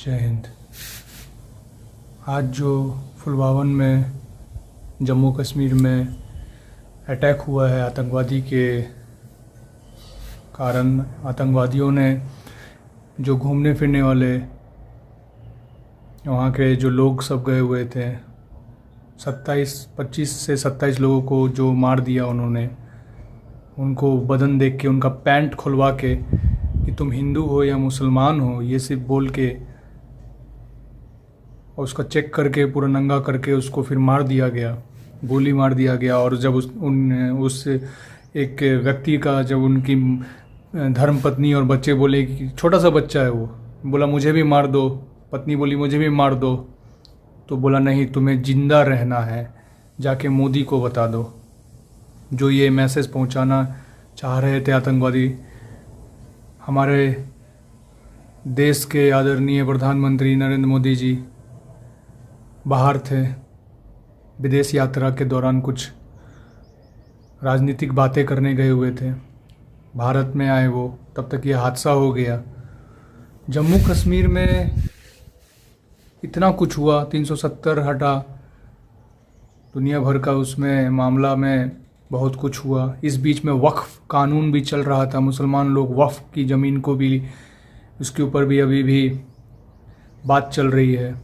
जय हिंद। आज जो पुलवामा में, जम्मू कश्मीर में अटैक हुआ है आतंकवादी के कारण, आतंकवादियों ने जो घूमने फिरने वाले वहाँ के जो लोग सब गए हुए थे, 25 से 27 लोगों को जो मार दिया उन्होंने, उनको बदन देख के, उनका पैंट खुलवा के कि तुम हिंदू हो या मुसलमान हो, ये सिर्फ बोल के और उसका चेक करके पूरा नंगा करके उसको फिर मार दिया गया, गोली मार दिया गया। और जब उस एक व्यक्ति का, जब उनकी धर्म पत्नी और बच्चे बोले कि छोटा सा बच्चा है, वो बोला मुझे भी मार दो, पत्नी बोली मुझे भी मार दो, तो बोला नहीं, तुम्हें जिंदा रहना है, जाके मोदी को बता दो। जो ये मैसेज पहुंचाना चाह रहे थे आतंकवादी, हमारे देश के आदरणीय प्रधानमंत्री नरेंद्र मोदी जी बाहर थे, विदेश यात्रा के दौरान कुछ राजनीतिक बातें करने गए हुए थे, भारत में आए वो, तब तक ये हादसा हो गया। जम्मू कश्मीर में इतना कुछ हुआ, 370 हटा, दुनिया भर का उसमें मामला में बहुत कुछ हुआ। इस बीच में वक्फ कानून भी चल रहा था, मुसलमान लोग वक्फ की ज़मीन को भी, उसके ऊपर भी अभी भी बात चल रही है।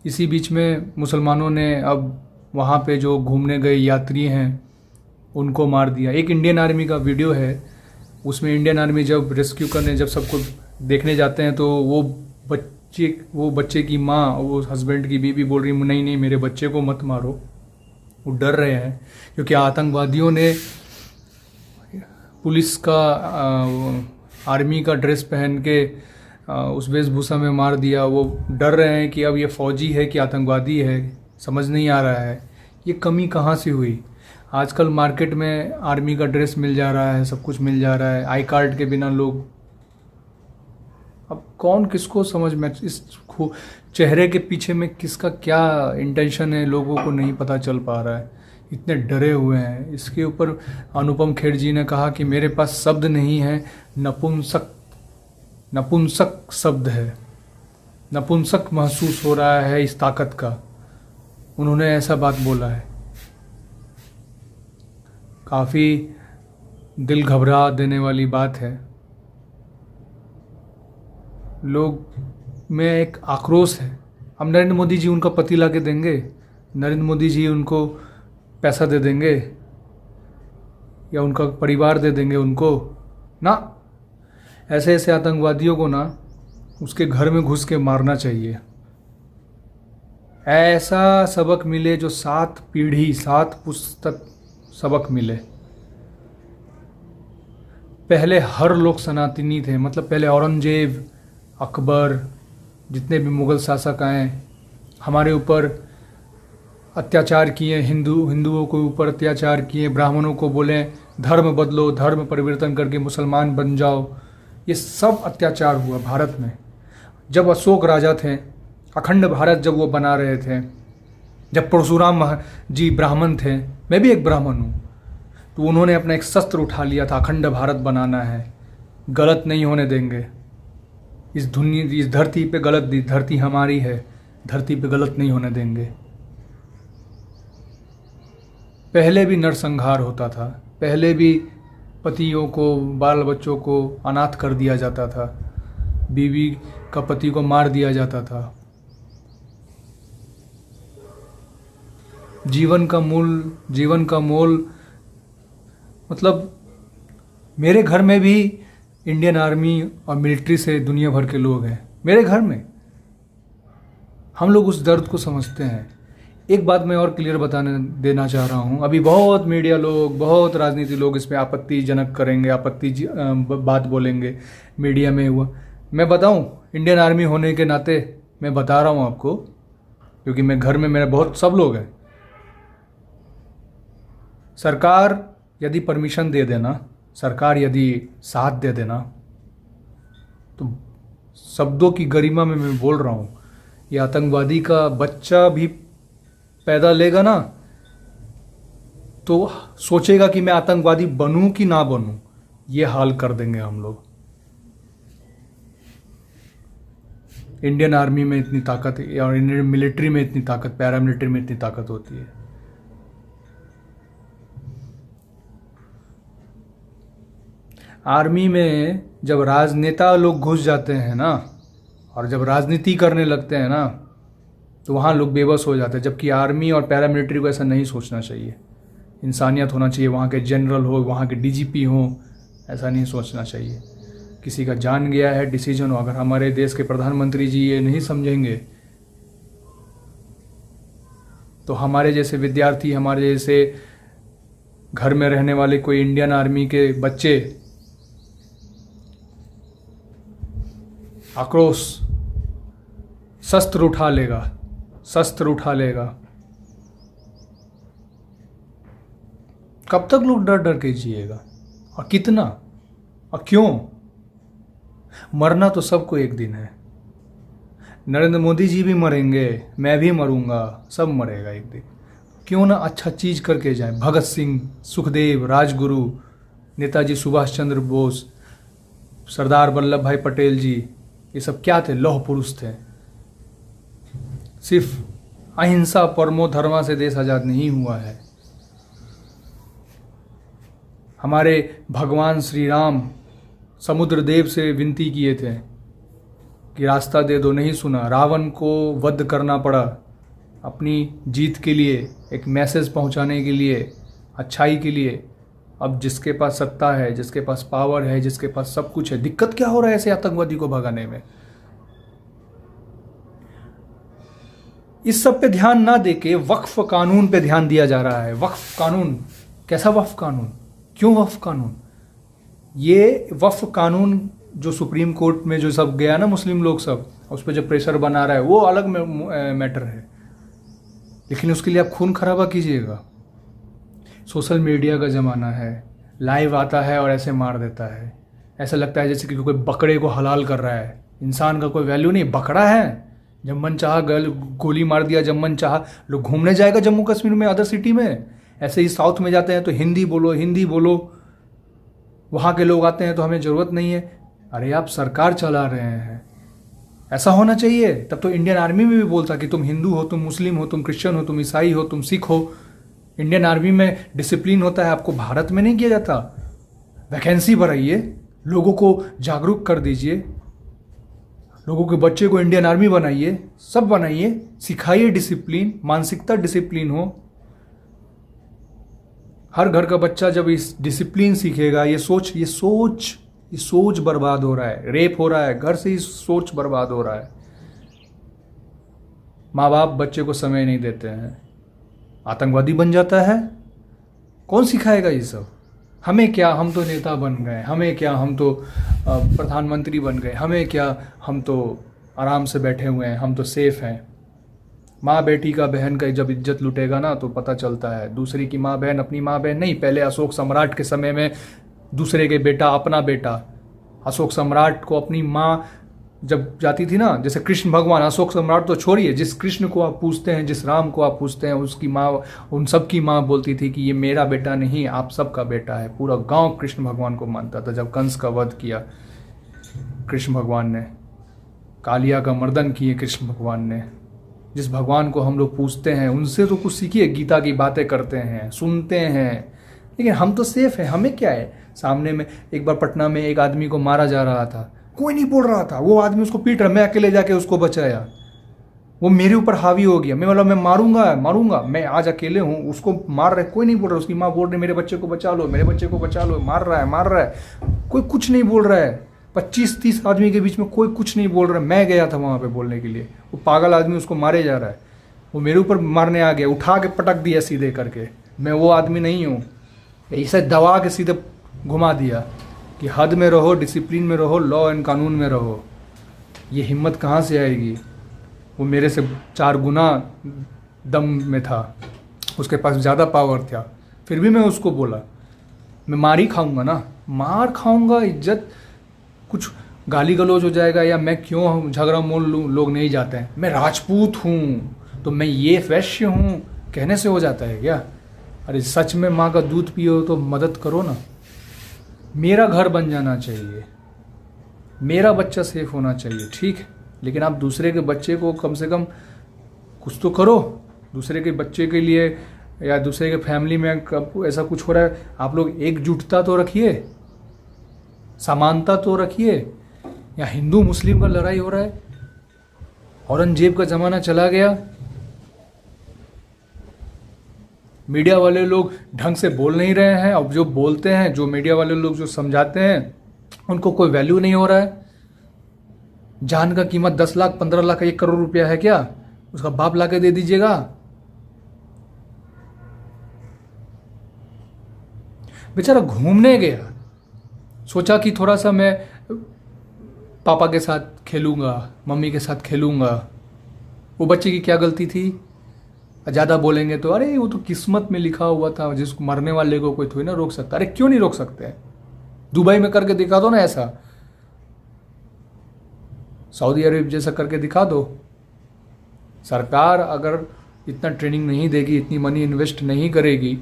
इसी बीच में मुसलमानों ने अब वहाँ पे जो घूमने गए यात्री हैं उनको मार दिया। एक इंडियन आर्मी का वीडियो है, उसमें इंडियन आर्मी जब रेस्क्यू करने, जब सबको देखने जाते हैं, तो वो बच्चे की माँ, वो हस्बैंड की बीवी बोल रही नहीं नहीं मेरे बच्चे को मत मारो। वो डर रहे हैं क्योंकि आतंकवादियों ने पुलिस का, आर्मी का ड्रेस पहन के उस वेशभूषा में मार दिया। वो डर रहे हैं कि अब ये फौजी है कि आतंकवादी है, समझ नहीं आ रहा है। ये कमी कहाँ से हुई? आजकल मार्केट में आर्मी का ड्रेस मिल जा रहा है, सब कुछ मिल जा रहा है, आई कार्ड के बिना लोग, अब कौन किसको समझ में, इस चेहरे के पीछे में किसका क्या इंटेंशन है, लोगों को नहीं पता चल पा रहा है, इतने डरे हुए हैं। इसके ऊपर अनुपम खेर जी ने कहा कि मेरे पास शब्द नहीं है, नपुंसक शब्द है, नपुंसक महसूस हो रहा है इस ताकत का। उन्होंने ऐसा बात बोला है, काफ़ी दिल घबरा देने वाली बात है। लोग में एक आक्रोश है। अब नरेंद्र मोदी जी उनका पति ला के देंगे, नरेंद्र मोदी जी उनको पैसा दे देंगे या उनका परिवार दे देंगे उनको ना। ऐसे ऐसे आतंकवादियों को ना उसके घर में घुस के मारना चाहिए। ऐसा सबक मिले जो 7 पीढ़ी, 7 पुस्तक सबक मिले। पहले हर लोग सनातनी थे, मतलब पहले औरंगजेब, अकबर, जितने भी मुग़ल शासक आए, हमारे ऊपर अत्याचार किए, हिंदुओं के ऊपर अत्याचार किए, ब्राह्मणों को बोले धर्म बदलो, धर्म परिवर्तन करके मुसलमान बन जाओ। ये सब अत्याचार हुआ भारत में। जब अशोक राजा थे, अखंड भारत जब वो बना रहे थे, जब परशुराम जी ब्राह्मण थे, मैं भी एक ब्राह्मण हूँ, तो उन्होंने अपना एक शस्त्र उठा लिया था, अखंड भारत बनाना है, गलत नहीं होने देंगे। इस धरती पे गलत, धरती हमारी है, धरती पे गलत नहीं होने देंगे। पहले भी नरसंहार होता था, पहले भी पतियों को, बाल बच्चों को अनाथ कर दिया जाता था, बीवी का पति को मार दिया जाता था। जीवन का मोल मतलब मेरे घर में भी इंडियन आर्मी और मिलिट्री से दुनिया भर के लोग हैं मेरे घर में। हम लोग उस दर्द को समझते हैं। एक बात मैं और क्लियर बताने देना चाह रहा हूँ। अभी बहुत मीडिया लोग, बहुत राजनीति लोग इस पर आपत्तिजनक करेंगे, बात बोलेंगे, मीडिया में हुआ। मैं बताऊँ, इंडियन आर्मी होने के नाते मैं बता रहा हूँ आपको, क्योंकि मैं घर में मेरे बहुत सब लोग हैं। सरकार यदि परमिशन दे देना, सरकार यदि साथ दे देना, तो शब्दों की गरिमा में मैं बोल रहा हूँ, ये आतंकवादी का बच्चा भी पैदा लेगा ना, तो सोचेगा कि मैं आतंकवादी बनूं कि ना बनूं। ये हाल कर देंगे हम लोग। इंडियन आर्मी में इतनी ताकत और इंडियन मिलिट्री में इतनी ताकत, पैरामिलिट्री में इतनी ताकत होती है। आर्मी में जब राजनेता लोग घुस जाते हैं ना, और जब राजनीति करने लगते हैं ना, तो वहाँ लोग बेबस हो जाते हैं। जबकि आर्मी और पैरामिलिट्री को ऐसा नहीं सोचना चाहिए। इंसानियत होना चाहिए, वहाँ के जनरल हो, वहाँ के डीजीपी हो, ऐसा नहीं सोचना चाहिए। किसी का जान गया है, डिसीजन हो। अगर हमारे देश के प्रधानमंत्री जी ये नहीं समझेंगे तो हमारे जैसे विद्यार्थी, हमारे जैसे घर में रहने वाले कोई इंडियन आर्मी के बच्चे आक्रोश, शस्त्र उठा लेगा। कब तक लोग डर डर के जिएगा, और कितना, और क्यों? मरना तो सबको एक दिन है। नरेंद्र मोदी जी भी मरेंगे, मैं भी मरूंगा, सब मरेगा एक दिन। क्यों ना अच्छा चीज करके जाए। भगत सिंह, सुखदेव, राजगुरु, नेताजी सुभाष चंद्र बोस, सरदार वल्लभ भाई पटेल जी, ये सब क्या थे? लौह पुरुष थे। सिर्फ अहिंसा परमो धर्मा से देश आजाद नहीं हुआ है। हमारे भगवान श्री राम समुद्र देव से विनती किए थे कि रास्ता दे दो, नहीं सुना। रावण को वध करना पड़ा अपनी जीत के लिए, एक मैसेज पहुंचाने के लिए, अच्छाई के लिए। अब जिसके पास सत्ता है, जिसके पास पावर है, जिसके पास सब कुछ है, दिक्कत क्या हो रहा है ऐसे आतंकवादी को भगाने में? इस सब पे ध्यान ना देके वक्फ कानून पे ध्यान दिया जा रहा है। वक्फ कानून, कैसा वक्फ कानून? क्यों वक्फ कानून? ये वक्फ कानून जो सुप्रीम कोर्ट में जो सब गया ना, मुस्लिम लोग सब, उस पर जो प्रेशर बना रहा है, वो अलग मैटर है। लेकिन उसके लिए आप खून खराबा कीजिएगा। सोशल मीडिया का ज़माना है, लाइव आता है और ऐसे मार देता है। ऐसा लगता है जैसे कि कोई बकरे को हलाल कर रहा है। इंसान का कोई वैल्यू नहीं, बकरा है। जब मन चाहा गोली मार दिया, जब मन चाहा। लोग घूमने जाएगा जम्मू कश्मीर में, अदर सिटी में, ऐसे ही साउथ में जाते हैं तो हिंदी बोलो, हिंदी बोलो। वहाँ के लोग आते हैं तो हमें ज़रूरत नहीं है। अरे आप सरकार चला रहे हैं, ऐसा होना चाहिए। तब तो इंडियन आर्मी में भी बोलता कि तुम हिंदू हो, तुम मुस्लिम हो, तुम क्रिश्चियन हो, तुम ईसाई हो, तुम सिख हो। इंडियन आर्मी में डिसिप्लिन होता है, आपको भारत में नहीं किया जाता। वैकेंसी बढ़ाइए, लोगों को जागरूक कर दीजिए, लोगों के बच्चे को इंडियन आर्मी बनाइए, सब बनाइए, सिखाइए डिसिप्लिन, मानसिकता डिसिप्लिन हो। हर घर का बच्चा जब इस डिसिप्लिन सीखेगा, ये सोच बर्बाद हो रहा है। रेप हो रहा है, घर से ही सोच बर्बाद हो रहा है। माँ बाप बच्चे को समय नहीं देते हैं, आतंकवादी बन जाता है। कौन सिखाएगा ये सब? हमें क्या, हम तो नेता बन गए, हमें क्या, हम तो प्रधानमंत्री बन गए, हमें क्या, हम तो आराम से बैठे हुए हैं, हम तो सेफ हैं। माँ बेटी का, बहन का जब इज्जत लुटेगा ना तो पता चलता है। दूसरी की माँ बहन अपनी माँ बहन नहीं। पहले अशोक सम्राट के समय में दूसरे के बेटा अपना बेटा। अशोक सम्राट को अपनी माँ जब जाती थी ना, जैसे कृष्ण भगवान, अशोक सम्राट तो छोड़िए, जिस कृष्ण को आप पूछते हैं, जिस राम को आप पूछते हैं, उसकी माँ, उन सब की माँ बोलती थी कि ये मेरा बेटा नहीं, आप सबका बेटा है। पूरा गांव कृष्ण भगवान को मानता था। जब कंस का वध किया कृष्ण भगवान ने, कालिया का मर्दन किए कृष्ण भगवान ने, जिस भगवान को हम लोग पूछते हैं उनसे तो कुछ सीखिए। गीता की बातें करते हैं, सुनते हैं, लेकिन हम तो सेफ हैं, हमें क्या है। सामने में एक बार पटना में एक आदमी को मारा जा रहा था, कोई नहीं बोल रहा था, वो आदमी उसको पीट रहा, मैं अकेले जाके उसको बचाया। वो मेरे ऊपर हावी हो गया, मैं मारूंगा, मैं आज अकेले हूँ, उसको मार रहे, कोई नहीं बोल रहा। उसकी माँ बोल रही मेरे बच्चे को बचा लो, मेरे बच्चे को बचा लो, मार रहा है, कोई कुछ नहीं बोल रहा है। 25-30 आदमी के बीच में कोई कुछ नहीं बोल रहा है। मैं गया था वहाँ पे बोलने के लिए, वो पागल आदमी उसको मारे जा रहा है, वो मेरे ऊपर मारने आ गया, उठा के पटक दिया सीधे करके। मैं वो आदमी नहीं हूँ, ऐसे दबा के सीधे घुमा दिया कि हद में रहो, डिसिप्लिन में रहो, लॉ एंड कानून में रहो। ये हिम्मत कहाँ से आएगी? वो मेरे से 4 गुना दम में था, उसके पास ज़्यादा पावर था, फिर भी मैं उसको बोला मैं मार ही खाऊंगा ना, मार खाऊंगा, इज्जत कुछ गाली गलौज हो जाएगा या मैं क्यों झगड़ा मोल लूँ, लोग नहीं जाते हैं। मैं राजपूत हूँ तो मैं ये वैश्य हूँ कहने से हो जाता है क्या? अरे सच में माँ का दूध पियो तो मदद करो ना। मेरा घर बन जाना चाहिए, मेरा बच्चा सेफ होना चाहिए, ठीक है। लेकिन आप दूसरे के बच्चे को कम से कम कुछ तो करो। दूसरे के बच्चे के लिए या दूसरे के फैमिली में कब ऐसा कुछ हो रहा है, आप लोग एकजुटता तो रखिए, समानता तो रखिए। या हिंदू मुस्लिम का लड़ाई हो रहा है, औरंगजेब का ज़माना चला गया, मीडिया वाले लोग ढंग से बोल नहीं रहे हैं। अब जो बोलते हैं, जो मीडिया वाले लोग जो समझाते हैं, उनको कोई वैल्यू नहीं हो रहा है। जान का कीमत 10 लाख 15 लाख 1 करोड़ रुपया है क्या? उसका बाप ला के दे दीजिएगा। बेचारा घूमने गया, सोचा कि थोड़ा सा मैं पापा के साथ खेलूंगा, मम्मी के साथ खेलूंगा। वो बच्चे की क्या गलती थी? ज़्यादा बोलेंगे तो अरे वो तो किस्मत में लिखा हुआ था, जिसको मरने वाले को कोई थोड़ी ना रोक सकता। अरे क्यों नहीं रोक सकते? दुबई में करके दिखा दो ना ऐसा, सऊदी अरब जैसा करके दिखा दो। सरकार अगर इतना ट्रेनिंग नहीं देगी, इतनी मनी इन्वेस्ट नहीं करेगी,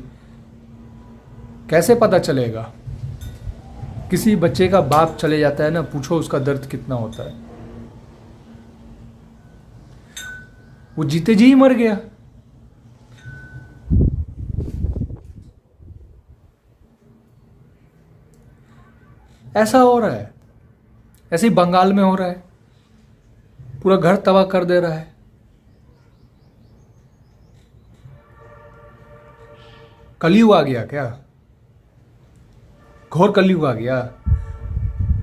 कैसे पता चलेगा? किसी बच्चे का बाप चले जाता है ना, पूछो उसका दर्द कितना होता है। वो जीते जी ही मर गया। ऐसा हो रहा है, ऐसे ही बंगाल में हो रहा है, पूरा घर तबाह कर दे रहा है। कलयुग आ गया क्या? घोर कलयुग आ गया।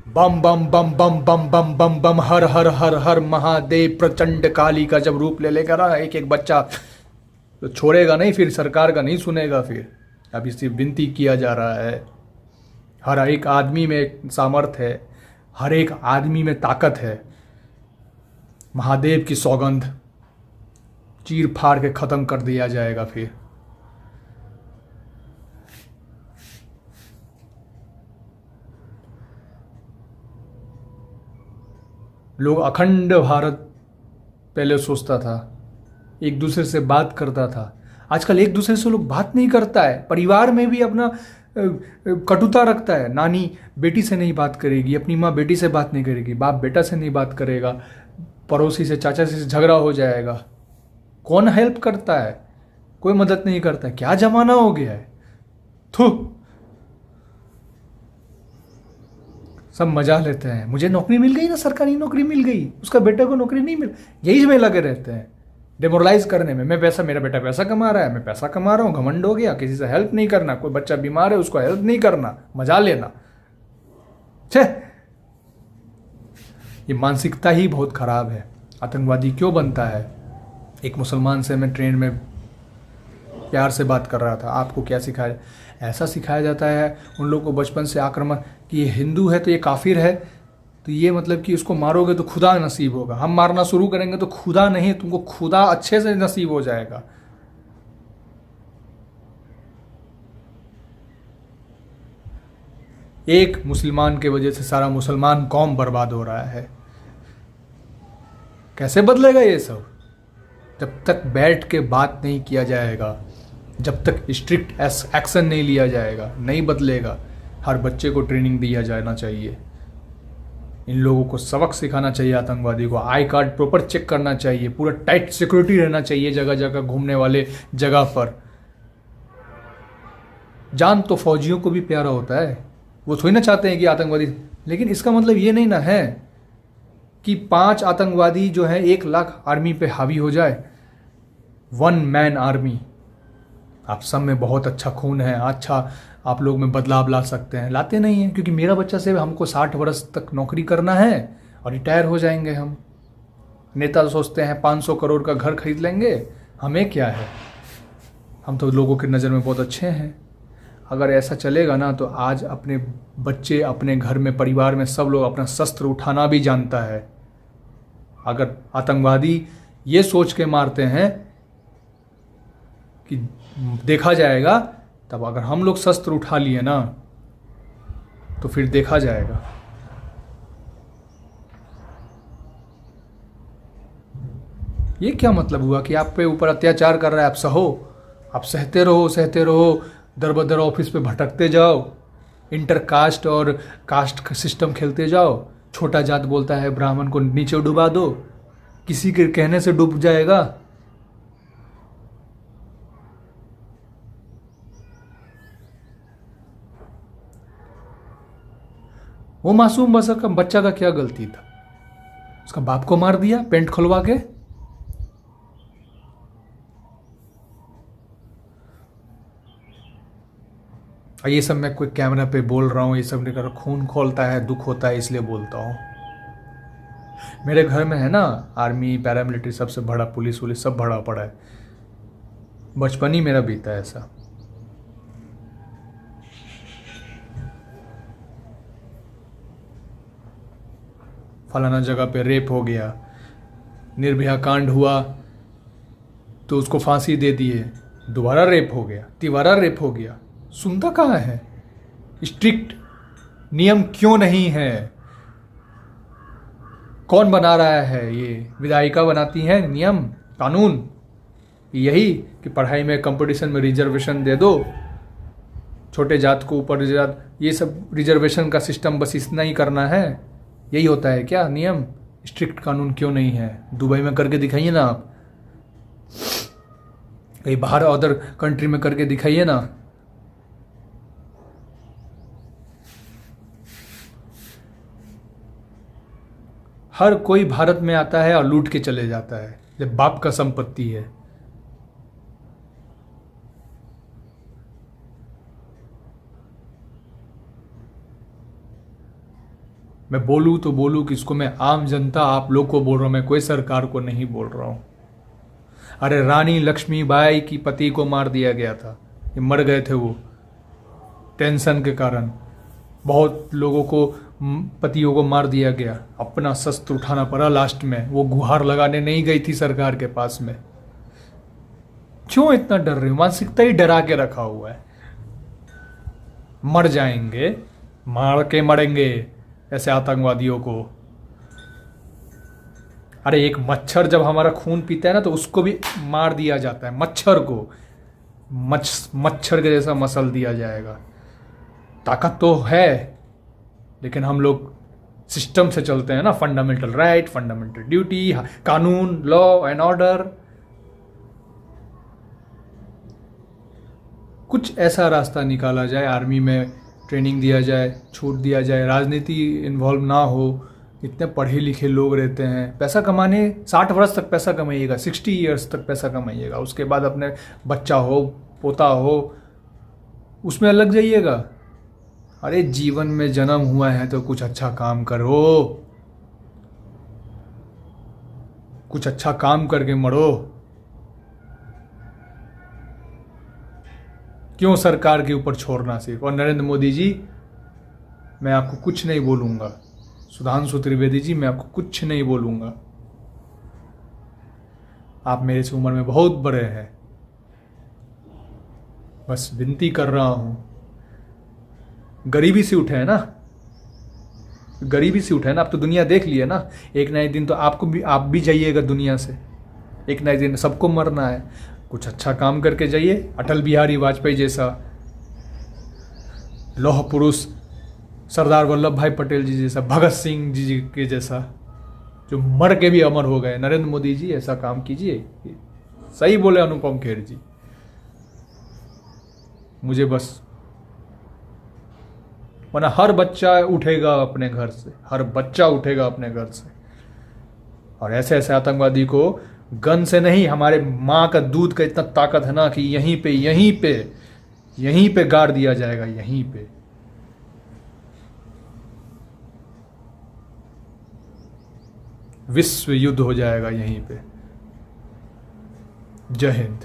बम बम बम बम बम बम बम बम हर हर हर हर महादेव प्रचंड काली का जब रूप ले लेकर एक एक बच्चा तो छोड़ेगा नहीं, फिर सरकार का नहीं सुनेगा। फिर अभी सिर्फ विनती किया जा रहा है। हर एक आदमी में सामर्थ्य है, हर एक आदमी में ताकत है। महादेव की सौगंध, चीर फाड़ के खत्म कर दिया जाएगा। फिर लोग अखंड भारत पहले सोचता था, एक दूसरे से बात करता था। आजकल एक दूसरे से लोग बात नहीं करता है। परिवार में भी अपना कटुता रखता है। नानी बेटी से नहीं बात करेगी, अपनी माँ बेटी से बात नहीं करेगी, बाप बेटा से नहीं बात करेगा, पड़ोसी से चाचा से झगड़ा हो जाएगा। कौन हेल्प करता है? कोई मदद नहीं करता है। क्या जमाना हो गया है? थू, सब मजा लेते हैं। मुझे नौकरी मिल गई ना, सरकारी नौकरी मिल गई, उसका बेटे को नौकरी नहीं मिल, यही में लगे रहते हैं डिमोरलाइज करने में। मैं पैसा, मेरा बेटा पैसा कमा रहा है, मैं पैसा कमा रहा हूँ, घमंड हो गया। किसी से हेल्प नहीं करना, कोई बच्चा बीमार है उसको हेल्प नहीं करना, मजा लेना। छे, ये मानसिकता ही बहुत खराब है। आतंकवादी क्यों बनता है? एक मुसलमान से मैं ट्रेन में प्यार से बात कर रहा था। आपको क्या सिखाया? ऐसा सिखाया जाता है उन लोगों को बचपन से आक्रमण कि ये हिंदू है तो ये काफिर है, तो ये मतलब कि उसको मारोगे तो खुदा नसीब होगा। हम मारना शुरू करेंगे तो खुदा नहीं, तुमको खुदा अच्छे से नसीब हो जाएगा। एक मुसलमान के वजह से सारा मुसलमान कौम बर्बाद हो रहा है। कैसे बदलेगा ये सब? जब तक बैठ के बात नहीं किया जाएगा, जब तक स्ट्रिक्ट एक्शन नहीं लिया जाएगा, नहीं बदलेगा। हर बच्चे को ट्रेनिंग दिया जाना चाहिए। इन लोगों को सबक सिखाना चाहिए। आतंकवादी को आई कार्ड प्रॉपर चेक करना चाहिए। पूरा टाइट सिक्योरिटी रहना चाहिए जगह जगह, घूमने वाले जगह पर। जान तो फौजियों को भी प्यारा होता है, वो थोड़ी ना चाहते हैं कि आतंकवादी, लेकिन इसका मतलब ये नहीं ना है कि 5 आतंकवादी जो है 1 लाख आर्मी पे हावी हो जाए। 1 मैन आर्मी। आप सब में बहुत अच्छा खून है, अच्छा आप लोग में बदलाव ला सकते हैं, लाते नहीं हैं। क्योंकि मेरा बच्चा से हमको 60 वर्ष तक नौकरी करना है और रिटायर हो जाएंगे हम। नेता सोचते हैं 500 करोड़ का घर खरीद लेंगे, हमें क्या है, हम तो लोगों की नज़र में बहुत अच्छे हैं। अगर ऐसा चलेगा ना तो आज अपने बच्चे, अपने घर में, परिवार में सब लोग अपना शस्त्र उठाना भी जानता है। अगर आतंकवादी ये सोच के मारते हैं कि देखा जाएगा, तब अगर हम लोग शस्त्र उठा लिए ना तो फिर देखा जाएगा। ये क्या मतलब हुआ कि आप पे ऊपर अत्याचार कर रहा है, आप सहो, आप सहते रहो, सहते रहो, दर बदर ऑफिस पे भटकते जाओ, इंटर कास्ट और कास्ट सिस्टम खेलते जाओ। छोटा जात बोलता है ब्राह्मण को नीचे डुबा दो, किसी के कहने से डूब जाएगा। वो मासूम बच्चा का क्या गलती था? उसका बाप को मार दिया पेंट खुलवा के। और ये सब मैं कोई कैमरा पे बोल रहा हूँ, ये सब निकल खून खोलता है, दुख होता है, इसलिए बोलता हूँ। मेरे घर में है ना आर्मी पैरामिलिट्री सबसे बड़ा, पुलिस वुलिस सब भरा पड़ा है। बचपन ही मेरा बीता है ऐसा। फलाना जगह पे रेप हो गया, निर्भया कांड हुआ तो उसको फांसी दे दिए, दोबारा रेप हो गया, तिबारा रेप हो गया। सुनता कहाँ है? स्ट्रिक्ट नियम क्यों नहीं है? कौन बना रहा है? ये विधायिका बनाती है नियम कानून। यही कि पढ़ाई में कंपटीशन में रिजर्वेशन दे दो, छोटे जात को ऊपर जात, ये सब रिजर्वेशन का सिस्टम बस इतना ही करना है। यही होता है क्या नियम? स्ट्रिक्ट कानून क्यों नहीं है? दुबई में करके दिखाइए ना आप, कहीं बाहर अदर कंट्री में करके दिखाइए ना। हर कोई भारत में आता है और लूट के चले जाता है जब बाप का संपत्ति है। मैं बोलूँ तो बोलूँ किसको? मैं आम जनता, आप लोग को बोल रहा हूँ, मैं कोई सरकार को नहीं बोल रहा हूँ। अरे रानी लक्ष्मीबाई की पति को मार दिया गया था, ये मर गए थे वो टेंशन के कारण। बहुत लोगों को पतियों को मार दिया गया, अपना शस्त्र उठाना पड़ा लास्ट में। वो गुहार लगाने नहीं गई थी सरकार के पास में। क्यों इतना डर रहे हो? मानसिकता ही डरा के रखा हुआ है। मर जाएंगे, मार के मरेंगे ऐसे आतंकवादियों को। अरे एक मच्छर जब हमारा खून पीता है ना तो उसको भी मार दिया जाता है, मच्छर को मच्छर के जैसा मसल दिया जाएगा। ताकत तो है, लेकिन हम लोग सिस्टम से चलते हैं ना, फंडामेंटल राइट, फंडामेंटल ड्यूटी, कानून, लॉ एंड ऑर्डर। कुछ ऐसा रास्ता निकाला जाए, आर्मी में ट्रेनिंग दिया जाए, छूट दिया जाए, राजनीति इन्वॉल्व ना हो। इतने पढ़े लिखे लोग रहते हैं, पैसा कमाने 60 वर्ष तक पैसा कमाइएगा, 60 ईयर्स तक पैसा कमाइएगा, उसके बाद अपने बच्चा हो, पोता हो, उसमें लग जाइएगा। अरे जीवन में जन्म हुआ है तो कुछ अच्छा काम करो, कुछ अच्छा काम करके मरो। क्यों सरकार के ऊपर छोड़ना सिर्फ? और नरेंद्र मोदी जी, मैं आपको कुछ नहीं बोलूंगा। सुधांशु त्रिवेदी जी, मैं आपको कुछ नहीं बोलूंगा। आप मेरे से उम्र में बहुत बड़े हैं। बस विनती कर रहा हूं, गरीबी से उठे हैं ना, गरीबी से उठे हैं ना। आप तो दुनिया देख लिए ना, एक ना एक दिन तो आपको भी, आप भी जाइएगा दुनिया से, एक ना एक दिन सबको मरना है। कुछ अच्छा काम करके जाइए, अटल बिहारी वाजपेयी जैसा, लौह पुरुष सरदार वल्लभ भाई पटेल जी जैसा, भगत सिंह जी के जैसा, जो मर के भी अमर हो गए। नरेंद्र मोदी जी ऐसा काम कीजिए। सही बोले अनुपम खेर जी। मुझे बस, वरना हर बच्चा उठेगा अपने घर से, हर बच्चा उठेगा अपने घर से। और ऐसे ऐसे आतंकवादी को गन से नहीं, हमारे माँ का दूध का इतना ताकत है ना कि यहीं पे गाड़ दिया जाएगा, यहीं पे। विश्व युद्ध हो जाएगा यहीं पे। जय हिंद।